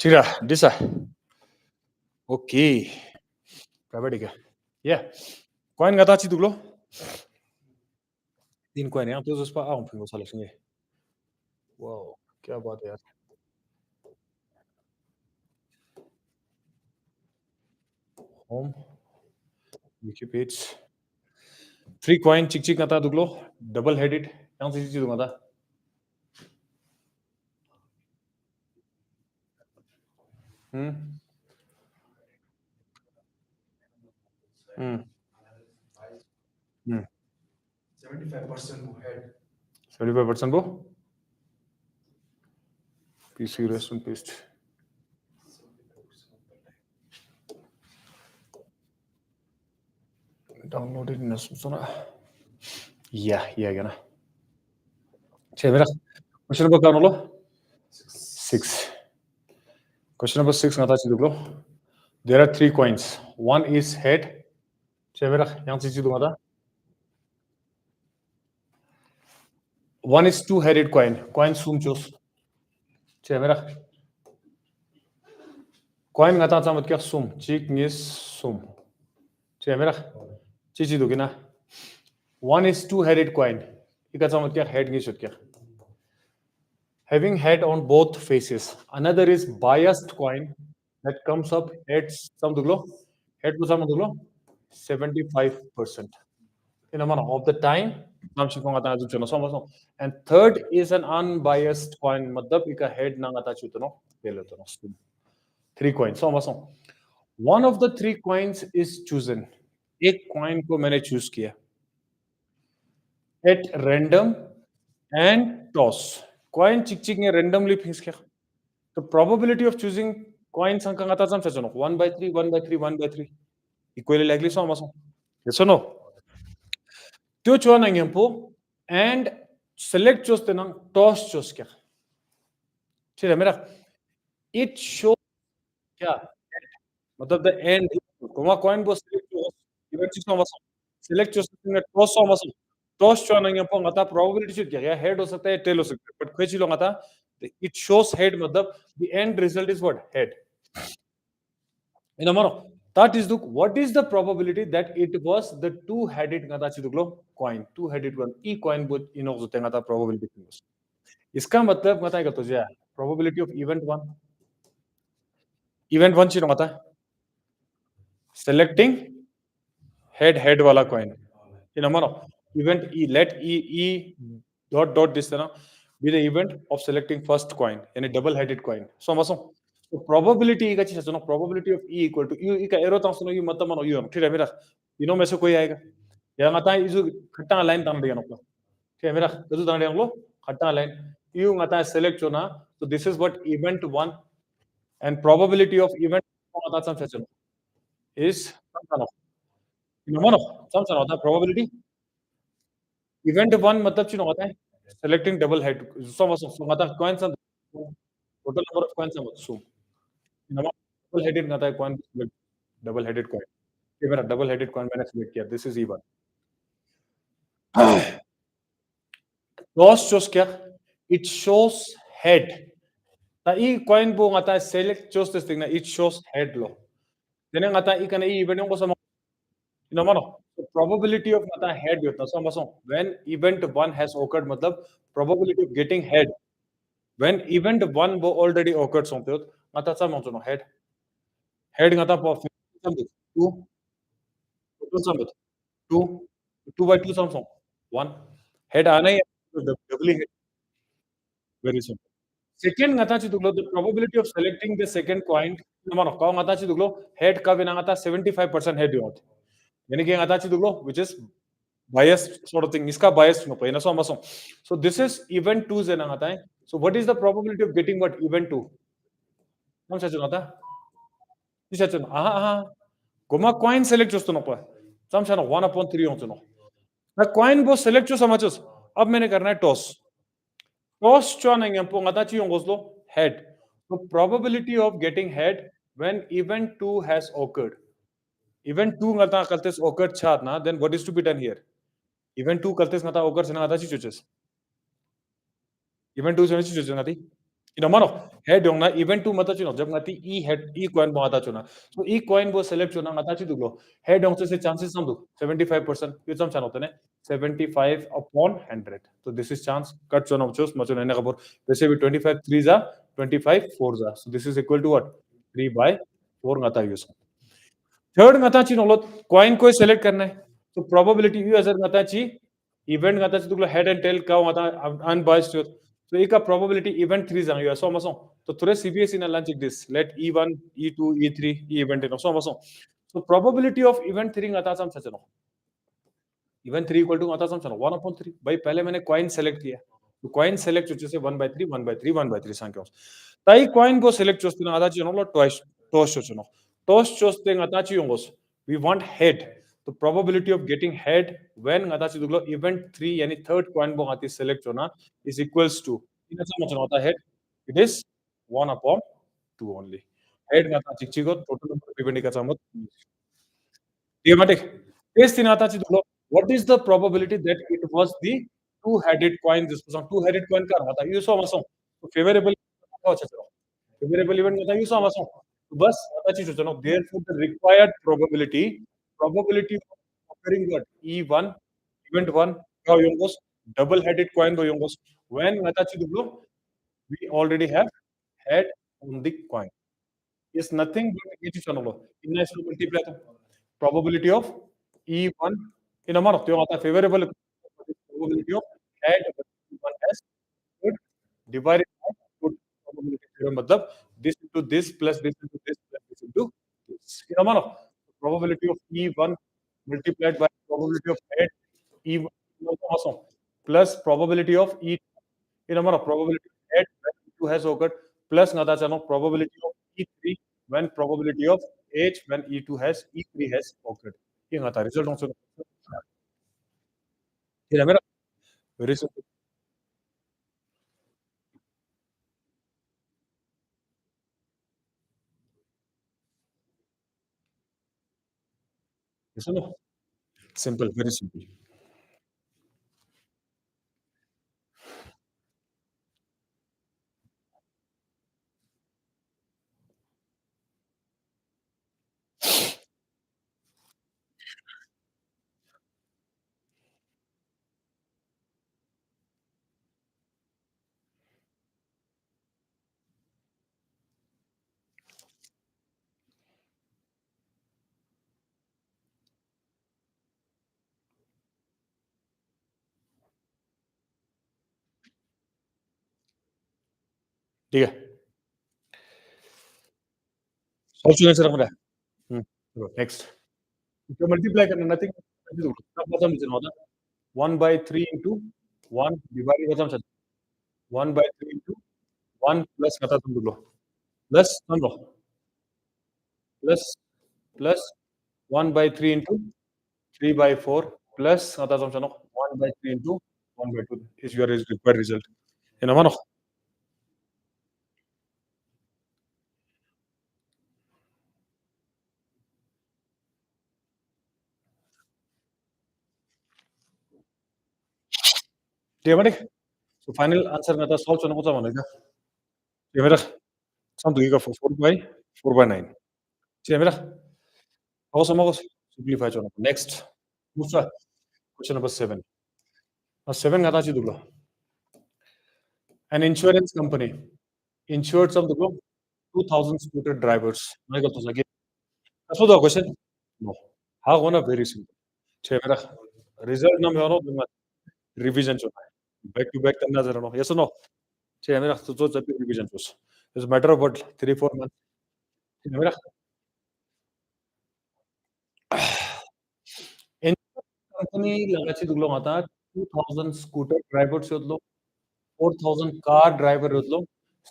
Tira, disa. Okay. Berapa tiga? Ya. Coin nggak tahu dulu. तीन coin ya, तो उस पर आऊँ फिर वो साले संगे. Wow, क्या बात है यार. Home, wiki page. Three coin चिक चिक nggak tahu dulu. Double headed. Yang sisi itu nggak tahu. Hmm. Hmm. Hmm. 75% bu. PC rest and paste. Downloaded in Sonam. Iya, iya gana. Cek berak. Question number berapa lo? 6. Question number 6 nggak tahu dulu. There are three coins. One is head. Cek berak. Yang sisi itu nggak tahu. One is two-headed coin. Coin sum choose. Cek berak. Coin nggak tahu sama क्या sum. Cik nis sum. Cek berak. Cici itu gina. One is two-headed coin. Ika sama क्या head nis क्या. Having head on both faces. Another is biased coin that comes up heads. Some dulu. Head to some dulu. 75%. In amount of the time. And third is an unbiased coin. मतलब इका head ना ngata चुतनो. पहले तो ना. Three coins. So one of the three coins is chosen. एक coin को मैंने choose किया. At random and toss. Coin चिक चिक ने randomly फिक्स किया. The probability of choosing coins angka ngata sam saja 1/3, 1/3, 1/3. Equally likely so masong. Yes or no? त्यो chuan ang yampo and select choose tenang toss choose kya. ठीक है मेरा it shows क्या मतलब the end kuma coin bo select choose event choose masong select choose tenang toss so masong toss chuan ang yampo ngata probability choose kya head हो सकता है tail हो सकता है but कोई चीज ngata it shows head मतलब the end result is what head. In a mono, that is the what is the probability that it was the two-headed ngata chiduglo coin, two-headed one. E coin would the ngata probability things. इसका मतलब ngata का तो क्या probability of event one. Event one Chino ngata selecting head वाला coin. In a mono, event E let E dot dot this ना be the event of selecting first coin यानी double-headed coin. So masong so probability का चीज़ है probability of E equal to U का arrow तंग सुनो U मतलब मानो U ठीक है मेरा में से कोई आएगा या ngata isu खट्टा line तंग दिया नोपला ठीक है मेरा तो तंग दिया नोपला खट्टा line U ngata select चुना so this is what event one and probability of event ngata सम से is मानो सम से होता probability event one मतलब चीज़ होता है selecting double head so मतलब coin some total number of coins some double headed ngata है coin double headed coin ये मेरा double headed coin मैंने select किया this is E1 toss shows क्या it shows head ta I coin bo ngata select chose this thing na it shows head lo then ngata I kana I event yung ko sa no the probability of ngata head yun so masong when event 1 has occurred matlab probability of getting head when event 1 bo already occurred so ngata sa mo head ngata po 2 2 2 2 by 2 something 1 head आना ही doubly head very simple. Second ngata chi duglo the probability of selecting the second coin no ka ngata chi duglo head ka bina ngata 75% head yot yani ki ngata chi duglo which is biased sort of thing iska biased no pa so masong so this is event 2 ze ngata hai so what is the probability of getting what event 2 nam sa ngata isa chun aha goma coin select chosto no pa sam sa 1/3 on no na coin bo select cho samachos अब मैंने करना है toss toss चुन po ngata chi yung goslo head so probability of getting head when event 2 has occurred event 2 ngata kaltes occurred chat na then what is to be done here event 2 kaltes ngata occurred sina ngata chi chuches event 2 sina chi chuches ngati ina mano head yong na event tu mata chuno jab ngati e head e coin bo ata chuna so e coin bo select chuna ngata chi duglo head yong se chances sam du 75% yu cham chano tane 75 upon 100 so this is chance cut chuna chus ma chuna ne kabor वैसे भी 25 3 जा 25 4 जा so this is equal to what 3 by 4 ngata use third ngata chi nolot coin को select करना है so probability yu azar ngata chi event ngata chi duglo head and tail का ngata unbiased so ika probability event 3 zang yu so maso so thore cbs in a lunch like this let e1 e2 e3 e event in so maso so probability of event 3 ngata sam sachano even 3 equal to आता समझो 1/3 भाई पहले मैंने coin select किया तो coin select వచ్చేసి 1/3 1/3 1/3 సంఖ్య ताई कॉइन को सेलेक्ट చేస్తున్నా అదా చిన్నలో ట్వైస్ టోస్ట్ వచ్చును టోస్ట్ చూస్తే ngatachi yongos we want head the probability of getting head when ngatachi duglo event 3 yani third coin bo ngati select hona is equals to ina समझना होता है it is 1 upon 2 only head ngatachi chigo total number of event का समझ Thematic. Yes, Tinata Chidolo. What is the probability that it was the two-headed coin? This was a two-headed coin. Kar hata. You saw maso. Favorable. Favorable event hata. You saw maso. Bus hata chi chuchano. Therefore, the required probability of occurring what E1 event one. How yongos double-headed coin do yongos. When hata chi dublo, we already have head on the coin. Is nothing but ये चीज चलो इतना इसको multiply तो probability of E1 in amount of आता है favorable probability of head E1 has good divided by good probability theorem मतलब this into this plus this into this plus this into this in amount of probability of E1 multiplied by probability of head E1 also plus probability of E in amount of probability of head when E2 has occurred plus ngata chano probability of E3 when probability of H when E2 has E3 has occurred. ये ngata result also. ये मेरा very simple. Yes or no? Simple, very simple. ठीक है solve चुने से रखना है next तो multiply करना nothing तब खत्म नहीं होता 1 by 3 into 1 divided खत्म चल 1 by 3 into 1 plus खत्म तुम लो plus समझो plus plus 1 by 3 into 3 by 4 plus खत्म चलो 1 by 3 into 1 by 2 is your required result in a manner Theoretic. So final answer na ta solve chana ko sa mana ka. Theoretic. Sam tu ka 4 by 9. Theoretic. Ako sa mo simplify chana. Next. Musa. Question number 7. Now 7 ngata chi duglo. An insurance company insured some duglo 2000 scooter drivers. May gato sa That's the question. No. How gonna very simple. Theoretic. Result na may ano revision chana. Back to back tanna zara no. Yes or no? Theoretic. So revision chos. It's a matter of what 3 4 months. Theoretic. Company लगाची तुगलो आता 2000 scooter driver शोधलो 4000 car driver शोधलो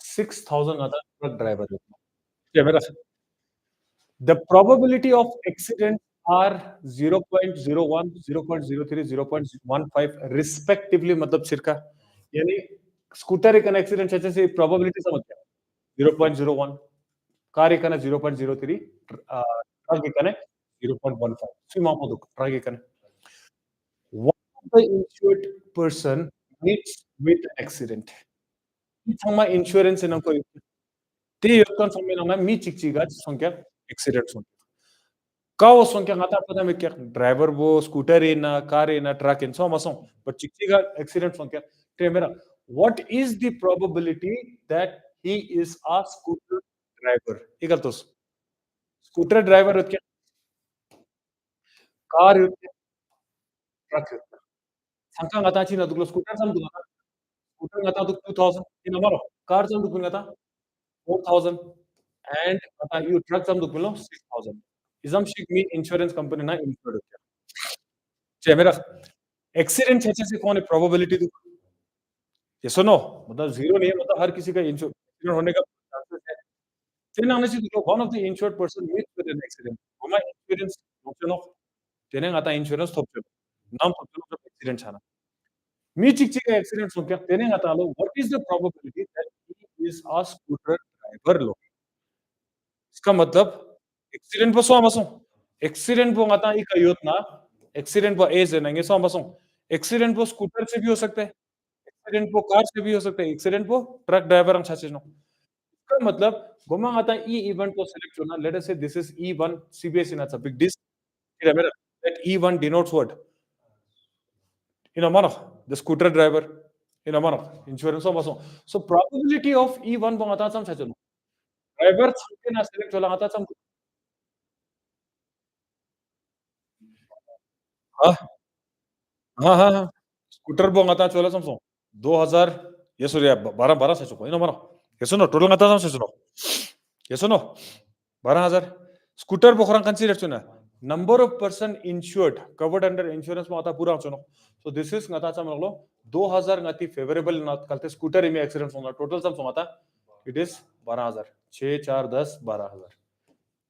6000 आता truck driver शोधलो कैमरा the probability of accident are 0.01 0.03 0.15 respectively मतलब सिरका यानी स्कूटर एक एक्सीडेंट छे से प्रोबेबिलिटी समझ गया 0.01 कार एक 0.03 ट्रक एक 0.15 सीमा मोदक ट्रक एक one of the insured person meets with an accident 상마 인슈런스는 거 때 어떤 성면은 미 찍찍가 성격 accident 성격 काओ 성격 आता पता में क्या ड्राइवर वो स्कूटर है ना कार है ना ट्रक इन सो मसों but चिक्चिगा एक्सीडेंट 성격 ते मेरा what is the probability that he is a scooter driver 이걸 또 scooter driver होत क्या कार होत क्या ट्रक होत क्या 상상 आता ची ना दुगलो स्कूटर सम दुगलो स्कूटर आता दुग 2000 इन हमारो कार सम दुग आता 4000 and you truck some dukulo 6000 isam shik me insurance company na insured होत्या चे मेरा एक्सीडेंट छे से कौन है प्रोबेबिलिटी दु ये सुनो मतलब जीरो नहीं है मतलब हर किसी का एक्सीडेंट होने का चांसेस है तेने हमने से दुकुलो one of the insured person meets with an accident हमा इंश्योरेंस थोपचनो तेने आता इंश्योरेंस थोपचनो नाम थोपचनो जब एक्सीडेंट छाना मी चिक चिक एक्सीडेंट सो क्या तेने आता लो what is the probability that he is a scooter driver लो इसका मतलब accident по самосу accident по ngata i kayot na accident по ए से नंगे samosу एक्सीडेंट по स्कूटर से भी हो सकता है एक्सीडेंट по कार से भी हो सकता है accident по truck driver ang chachino इसका मतलब गोमा ngata e event को select होना let us say this is e1 cbs in a big disk remember that e1 denotes what in a manner the scooter driver in a manner insurance samosу so probability of e1 po ngata sam chachino driver samke na select hola ngata sam हाँ हाँ हाँ हाँ scooter 보고 갔다 졸라 삼성 2000 예술이야 말아 말아 세주고 이놈 말아 예선호 total 갔다 삼 세주노 예선호 12000 scooter बोखरं consider चुना number of person insured covered under insurance में आता पूरा चुनो so this is ngata चा मगलो 2000 ngati फेवरेबल नॉट कलते स्कूटर में एक्सीडेंट होना total sum समाता it is 12000 6 4 10 12000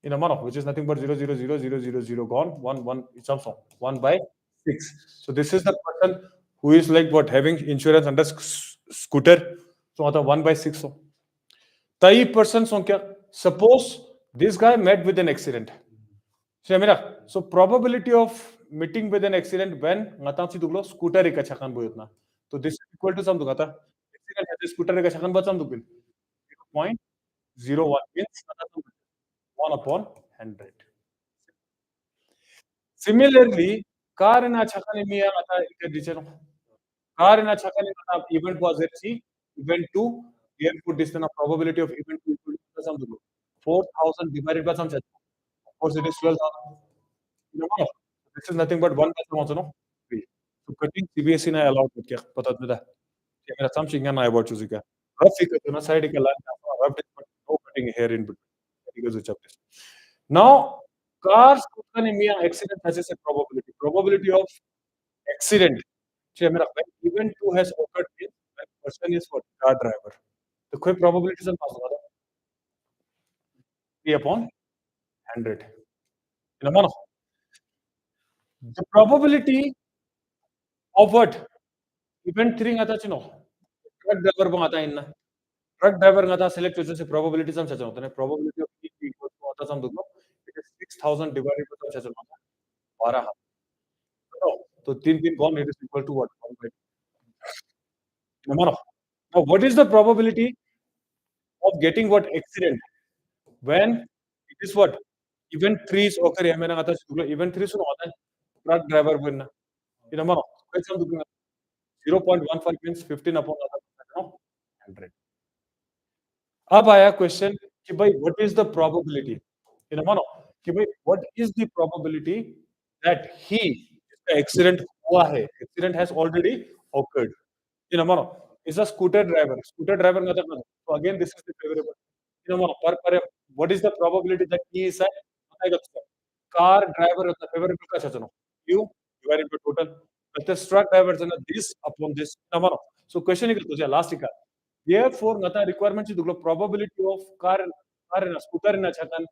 in a month, which is nothing but 0.00000 gone, 1 it's also 1 by 6. So this is the person who is like what having insurance under scooter. So आता 1 by 6 so. तई person so क्या? Suppose this guy met with an accident. So मेरा so probability of meeting with an accident when ngata si duglo scooter एक छकन बोयत ना. तो this is equal to some दुगाता. Accident है scooter एक छकन बचम दुगिल. 0.01 means 1 upon 100. Similarly, car in a chakani miya ata ikadiceno. Car in a chakani ata event was FC, event 2, therefore this is the probability of event 2 equal to some 4000 divided by some of course it is 12,000. You know, this is nothing but 1 by some also no? 3. So cutting CBSE na allowed with kya pata tmeda. Kya mera something na about choosing ka. Rough figure to na side ka line rough but no cutting here in between. Because of this. Now, cars economy accident has a probability. Probability of accident. See, when event two has occurred, means when person is what car driver. The कोई probability से पास होगा 3 upon 100. In a month, the probability of what event 3 आता चुनो truck driver को आता है इन्ना truck driver का आता select हो जैसे probability सम चचनो तो ने probability of e equals to आता सम दुगनो it is 6000 divided by सम चचनो 12 तो 3 gone it is equal to what 1 by number of. Now, what is the probability of getting what accident when it is what event 3 is occur मैंने कहा था event 3 सुनो होता है truck driver बनना ये number कैसे हम दुगना 0.15 means 15 upon 100 अब आया क्वेश्चन कि भाई what is the probability in मानो कि भाई what is the probability that ही जिसका एक्सीडेंट हुआ है accident has already occurred in a mono is a scooter driver ngata kana so again this is the favorable in a mono per what is the probability that he is a बताएगा तो car driver होता favorable का चचनो you divided by total but the truck driver is this upon this in a mono so question is तो last का therefore ngata requirement is the probability of car in a scooter in a chatan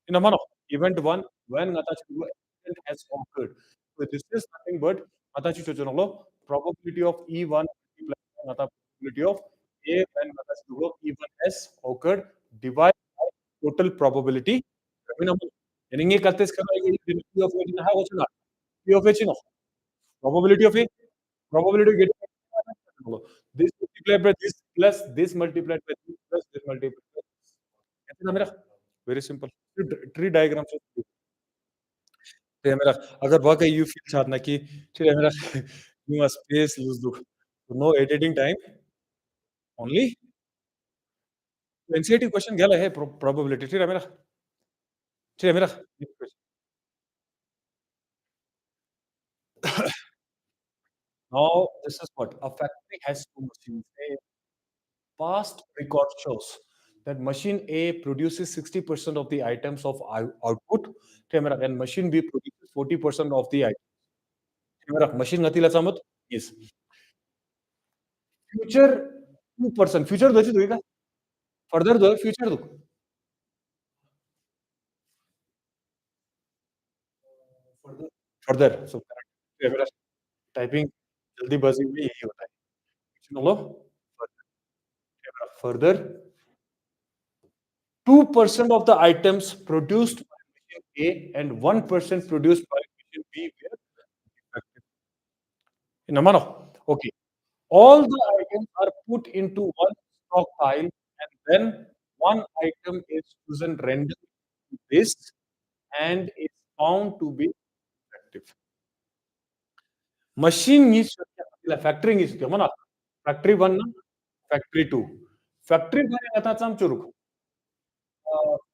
in a mono event 1 when ngata accident has occurred so this is nothing but ngata chichono probability of e1 plus ngata probability of a when ngata chichono e1 has occurred divided by total probability minimum yani ngi kalte skala p of h na ha ochna p of h no probability of a probability of getting this multiplied by this plus this multiplied by this plus this multiplied by this. ऐसे ना मेरा very simple. Tree diagram से ये मेरा अगर वाकई you feel चाहना कि चलिए मेरा you must space use do no editing time only NCERT question गेला है probability ठीक है मेरा now this is what a factory has two machines. A past record shows that machine A produces 60% of the items of output, camera, and machine B produces 40% of the items. Camera, machine ngatila samut is future 2%. Future dochi doiga. Further do future do. Further. So correct. Camera typing जल्दीबाजी में यही होता है. चलो further 2% of the items produced by machine A and 1% produced by machine B were defective. In a manner. Okay. All the items are put into one stock pile and then one item is chosen randomly to this and is found to be defective. Machine is factoring is mana factory 1 factory 2. Factory 1 kata sam churuk.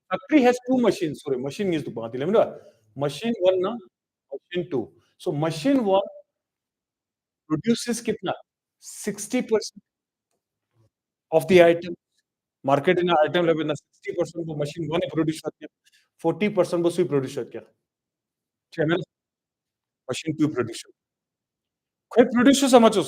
Factory has two machines. Sorry, machine is the machine 1 na machine 2. So machine 1 produces kitna 60% of the item. Market in item level na 60% वो machine 1 produce करती है 40% वो सुई produce करती है channel machine 2 produce कोई produce समझो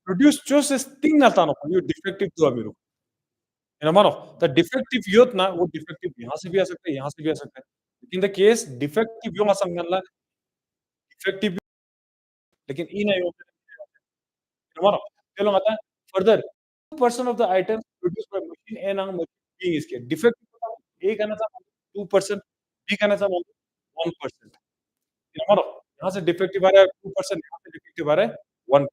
produce just is thing ना तानो ये defective तो अमीरो है ना मानो the defective youth ना वो defective यहाँ से भी आ सकता है यहाँ से भी आ सकता है in the case defective yo मासम गनला defective लेकिन ई नहीं होता है मानो चलो आता है further 2% of the items produced by machine A and machine B is के defective A कहना था 2% B कहना था 1%. हमारा यहाँ से डिफेक्टिव आ रहा है 2% यहाँ से डिफेक्टिव आ रहा है 1.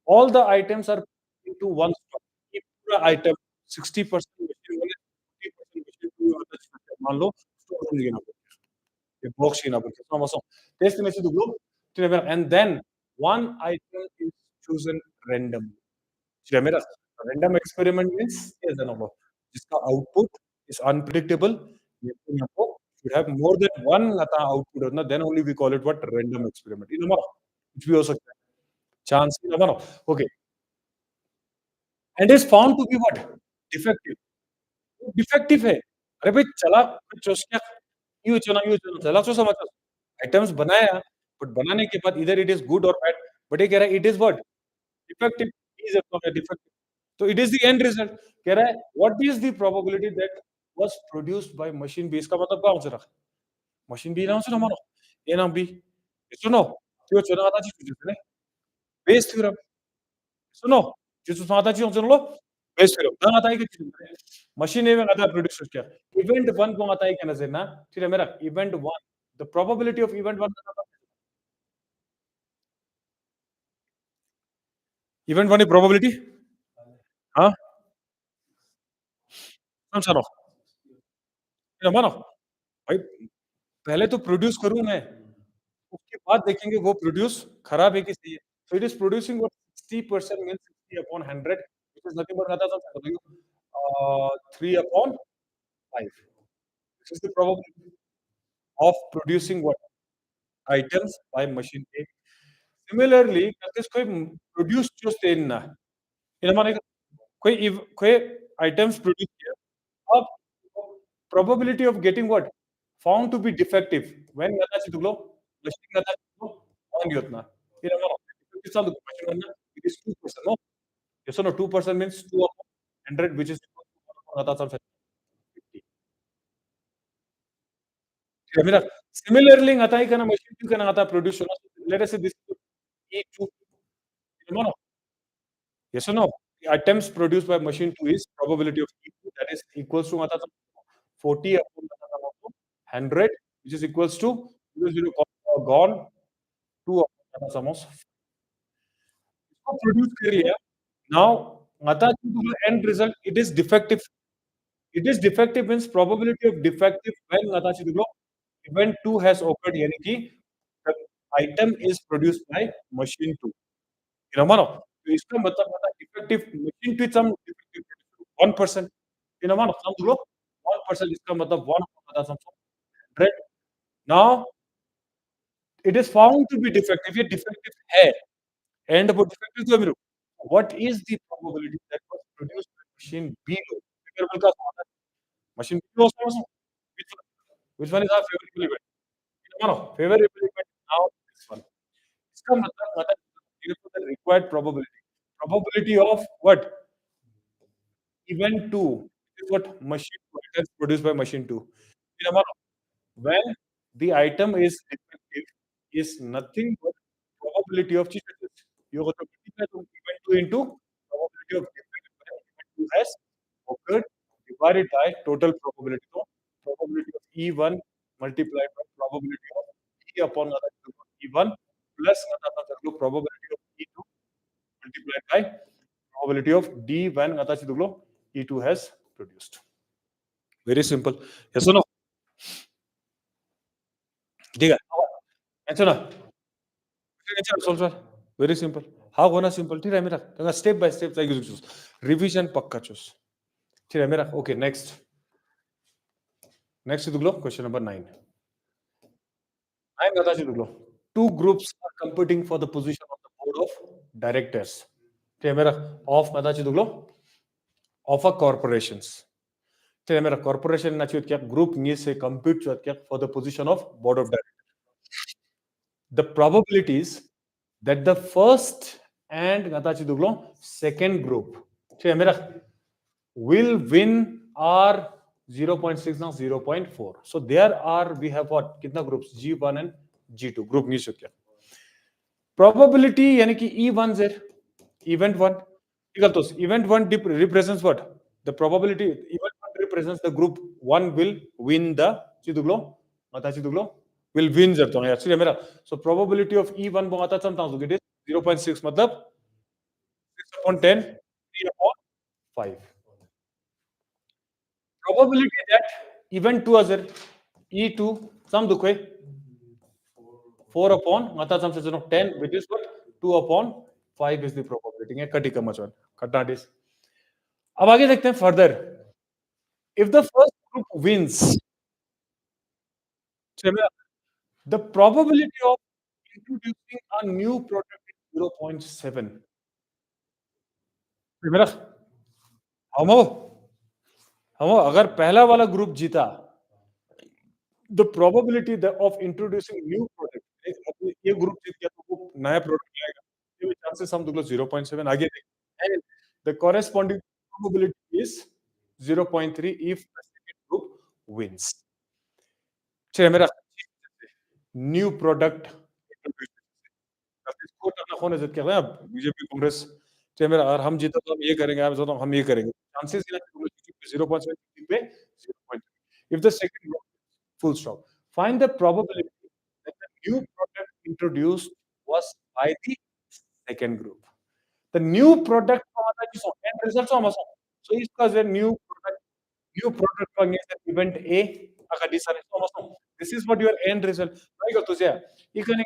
All the items are into one stock. ये पूरा आइटम 60% मशीन वाले 40% मशीन टू वाला स्टॉक है. मान लो स्टोर रूम लेना पड़ता है. ये बॉक्स लेना पड़ता है. समझो. टेस्ट में से दो group and then one item is chosen randomly. जी मेरा random experiment means ये है ना जिसका आउटपुट is unpredictable. ये तो यहाँ को should have more than one आता output होना then only we call it what random experiment. ये नंबर कुछ भी हो सकता है. Chance ये number okay and is found to be what defective. Defective है. अरे भाई चला चूस क्या यूँ चुना चला तो समझ आइटम्स बनाया बट बनाने के बाद इधर इट इज गुड और बैड बट ये कह रहा है it is what defective is defective तो it is the end result कह रहा है what is the probability that was produced by machine B इसका मतलब क्या हो रहा है मशीन बी ना सुनो मानो ये नाम बी सुनो क्यों चुना था जी बेस थ्योरम सुनो 지수 상하다지 정도로 베스트로 당하다이 그 machine में आता प्रोड्यूस क्या इवेंट 1 को आता है क्या नजर ना ठीक है मेरा event 1 the probability of event 1 event 1 की probability हाँ कौन सा नो ये मानो भाई पहले तो प्रोड्यूस करूं मैं उसके बाद देखेंगे वो प्रोड्यूस खराब है कि सही है so it is producing what 60% means 60 upon 100 which is nothing but आता था बताइए 3 upon 5 this is the probability of producing what items by machine A. Similarly, this कोई produce जो stain ना इन हमारे कोई items produce किया अब probability of getting what found to be defective when आता है तो machine आता है तो on होता इन हमारा किस साल machine करना it is 2% no yes or no 2% means 2 of 100 which is आता सब 50 मेरा similarly आता है क्या ना machine का ना आता produce होना let us say this E2 no yes or no? The items produced by machine 2 is probability of E2 that is equals to 40 upon 100 which is equals to 0 gone 2 upon sum of इसको produce कर लिया Now, ngata end result, it is defective. It is defective means probability of defective when ngata event 2 has occurred, yani ki the item is produced by machine 2. You know, mano. तो इसका मतलब ngata defective machine 2 is some defective 1%. You know, mano. Some 1% इसका मतलब 1 ngata some 100. Now, it is found to be defective. ये defective है. And about defective तो अभी रुको. What is the probability that was produced by machine B low? Favorable का समाधान. Machine B low also. Which one? Which one is our favorable event? No, no. Favorable event now this one. इसका मतलब therefore the required probability. Probability of what? Event 2 is what machine 2 items produced by machine 2. You know, when the item is defective is nothing but probability of changes. You got to multiply the event 2 into probability of defect when event 2 has occurred divided by total probability. So probability of E1 multiplied by probability of E upon E1 plus probability of E2 multiplied by probability of D when E2 has produced. Very simple. Yes or no? ठीक है. Answer ना. Answer solve sir. Very simple. How gonna simple? ठीक है मेरा. तंगा step by step like choose. Revision पक्का choose. ठीक है मेरा. Okay, next. Next इधुगलो question number 9. 9 गता इधुगलो. Two groups are competing for the position of the board of directors. ठीक है मेरा. Of गता इधुगलो. Of a corporations. ठीक है मेरा. Corporation ना चाहिए क्या? Group नहीं से compete चाहिए क्या? For the position of board of directors. The probabilities that the first and gata chiduglo second group ठीक है मेरा will win are 0.6 now 0.4. So there are we have what कितना groups G1 and G2 group नहीं सकते. Probability यानी कि E1 z event 1 ठीक है तो event 1 represents what the probability event 1 represents the group 1 will win the chiduglo gata chiduglo will win जरतो है actually मेरा so probability of E1 बोंगाता चमता हूँ it is 0.6 मतलब 6 upon 10 3 upon 5 probability that event 2 as E2 sum दुखे 4 upon माता सम से 10 which is what 2 upon 5 is the probability है कटी कम चवन कटा दिस अब आगे देखते हैं further if the first group wins the probability of introducing a new product is 0.7 मेरा हम अगर पहला वाला ग्रुप जीता the probability of introducing new product ये ग्रुप जीत गया तो वो नया प्रोडक्ट लाएगा ये चांसेस हम दोनों 0.7 आगे देखें and the corresponding probability is 0.3 if the second group wins चलिए मेरा new product इसको करना कौन है क्या है बीजेपी कांग्रेस चलिए मेरा अगर हम जीते तो हम ये करेंगे आप जीतो तो हम ये करेंगे चांसेस 0.7 पे 0.3 if the second group full stop. Find the probability that the new product introduced was by the second group. The new product end results so is because a new product event A this is what your end result. You can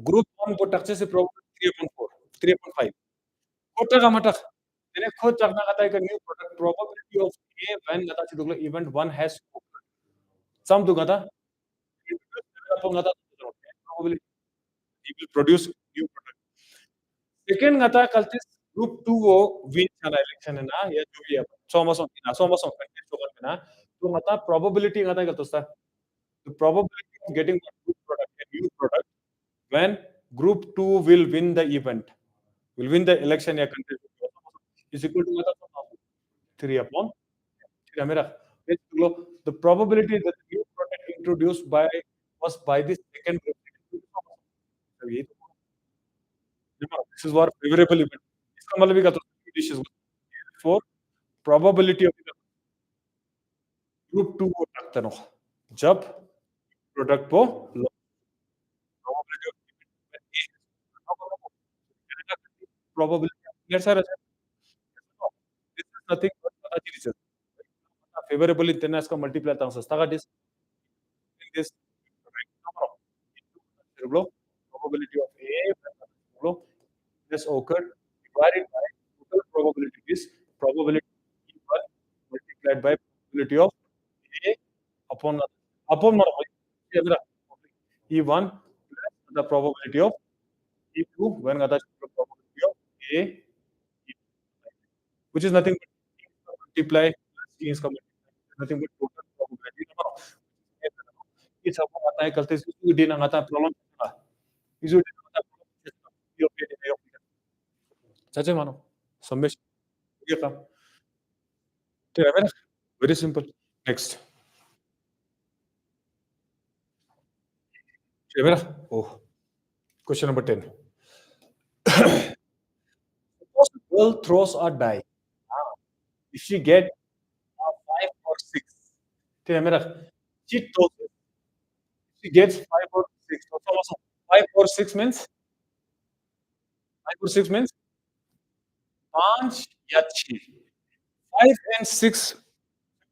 group 1 को टक्से से probability 3.4 3.5 Kota का मटक मैंने खुद चकना कहता है कि new product probability of A when कहता है दोगला event 1 has sum दूंगा था probability he will produce new product. Second ngata kaltis group 2 wo win chana election na ya jo bhi hai so contest hogar na to ngata probability ngata kalto sta the probability of getting a good product a new product when group 2 will win the event will win the election ya contest is equal to ngata 3 upon है मेरा the probability that the new product introduced by was by the second group this is what favorable event इसका मतलब ये कहता हूँ this is for probability of group 2 को रखते रहो जब प्रोडक्ट को probability of probability That's our assumption. This is nothing but Karachi research. Favorable in tennis का multiply था सस्ता का dis in this right number of cerebro probability of A has occurred divided by total probability is probability E1 multiplied by probability of A upon E1 plus the probability of E2 when the probability of A which is nothing but E is का multiply plus E is का multiply nothing but total probability number of ये सब आता है करते इसी दिन आता है प्रॉब्लम इसी दिन आता है प्रॉब्लम सच है मानो समेशन ये काम तो है ना वेरी सिंपल नेक्स्ट है ना ओह question number 10 suppose a girl throws a die if she get a 5 or 6 ठीक है मेरा she throws it she gets 5 or 6 तो समझो 5 or 6 means 5 or 6 means 5 या 6 5 and 6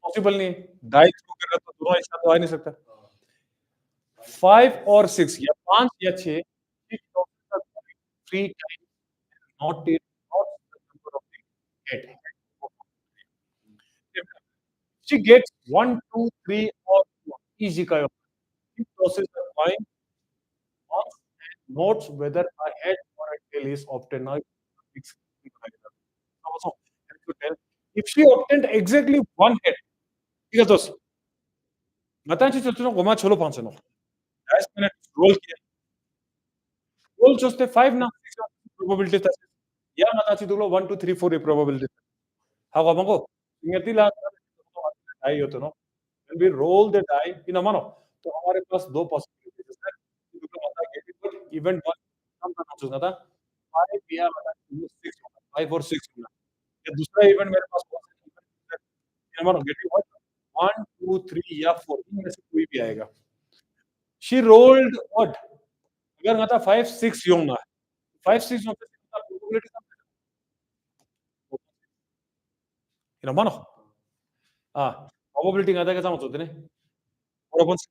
पॉसिबल नहीं डाई थ्रो कर रहा तो दोनों एक साथ तो आ नहीं सकता 5 और 6 या 5 या 6 3 times not it not the number of the head she gets 1 2 3 or 4 easy kind of he tosses the coin once and notes whether a head or a tail is obtained now also have to tell if she obtained exactly one head ठीक है दोस्त बताएं चलो गोमा छोलो 5 नो 10 minute roll किया roll చూస్తే 5 ना 6 probability था या बताची तुलो 1 2 3 4 probability hago mago ingerti la die होतो no when we roll the die in a mano तो हमारे पास दो possibilities है तुमको पता है कि event 1 हम करना चाहता था 5 या 6 होगा 5 और 6 होगा या दूसरा इवेंट मेरे पास कौन सा इन a mano getting what 1 2 3 या 4 इनमें से कोई भी आएगा she rolled what अगर मैं था 5 6 यूं ना 5 6 होते तो probability in a mano probability आता कैसा होता है 4/6